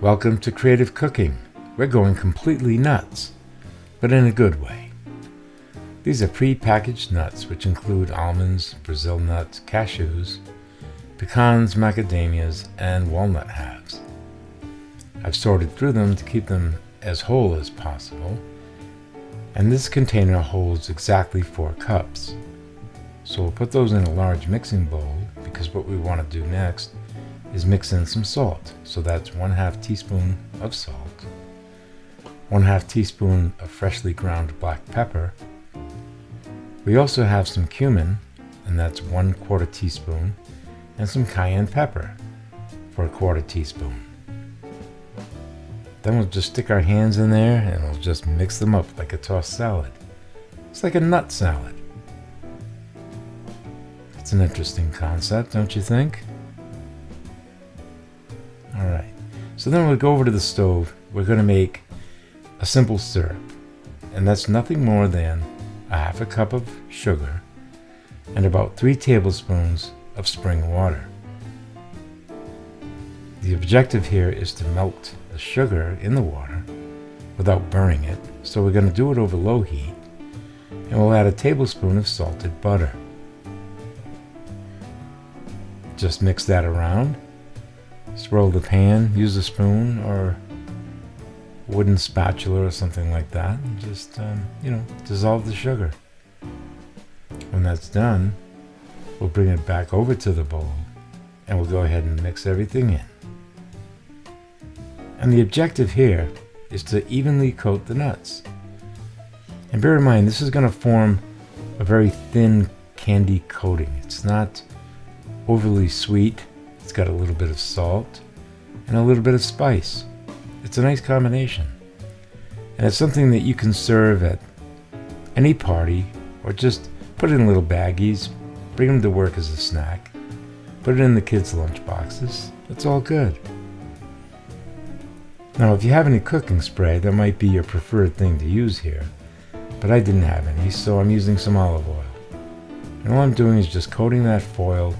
Welcome to Creative Cooking. We're going completely nuts, but in a good way. These are pre-packaged nuts, which include almonds, Brazil nuts, cashews, pecans, macadamias, and walnut halves. I've sorted through them to keep them as whole as possible, and this container holds exactly 4 cups. So we'll put those in a large mixing bowl because what we want to do next is mix in some salt. So that's 1/2 teaspoon of salt, 1/2 teaspoon of freshly ground black pepper. We also have some cumin, and that's 1/4 teaspoon, and some cayenne pepper for 1/4 teaspoon. Then we'll just stick our hands in there and we'll just mix them up like a tossed salad. It's like a nut salad. It's an interesting concept, don't you think? Alright, so then we'll go over to the stove. We're going to make a simple syrup, and that's nothing more than 1/2 cup of sugar and about 3 tablespoons of spring water. The objective here is to melt the sugar in the water without burning it, so we're going to do it over low heat, and we'll add a tablespoon of salted butter. Just mix that around. Swirl the pan, use a spoon or a wooden spatula or something like that, and just, dissolve the sugar. When that's done, we'll bring it back over to the bowl and we'll go ahead and mix everything in. And the objective here is to evenly coat the nuts. And bear in mind, this is going to form a very thin candy coating. It's not overly sweet. It's got a little bit of salt and a little bit of spice. It's a nice combination. And it's something that you can serve at any party or just put it in little baggies, bring them to work as a snack, put it in the kids' lunch boxes. It's all good. Now, if you have any cooking spray, that might be your preferred thing to use here, but I didn't have any, so I'm using some olive oil. And all I'm doing is just coating that foil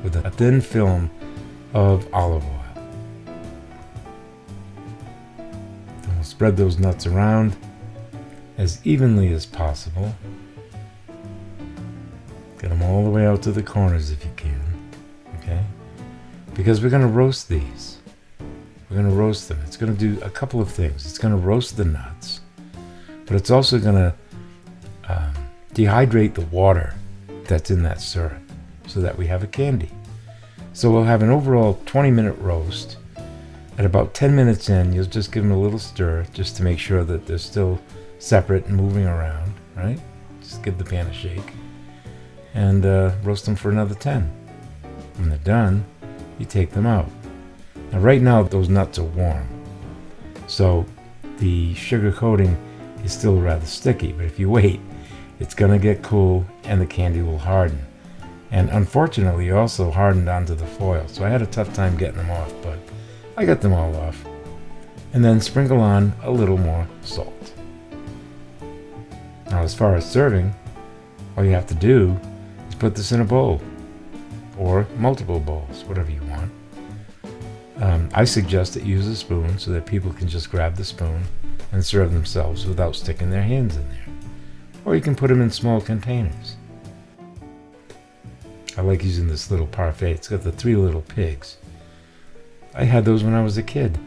with a thin film of olive oil. Then we'll spread those nuts around as evenly as possible. Get them all the way out to the corners if you can, okay? Because we're going to roast these. We're going to roast them. It's going to do a couple of things. It's going to roast the nuts, but it's also going to dehydrate the water that's in that syrup so that we have a candy. So we'll have an overall 20-minute roast. At about 10 minutes in, you'll just give them a little stir just to make sure that they're still separate and moving around, right? Just give the pan a shake. And roast them for another 10. When they're done, you take them out. Now right now, those nuts are warm. So the sugar coating is still rather sticky, but if you wait, it's going to get cool and the candy will harden. And unfortunately, it also hardened onto the foil, so I had a tough time getting them off, but I got them all off. And then sprinkle on a little more salt. Now, as far as serving, all you have to do is put this in a bowl, or multiple bowls, whatever you want. I suggest that you use a spoon so that people can just grab the spoon and serve themselves without sticking their hands in there. Or you can put them in small containers. I like using this little parfait. It's got the 3 little pigs. I had those when I was a kid.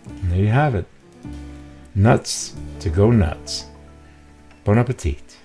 And there you have it. Nuts to go nuts. Bon appetit.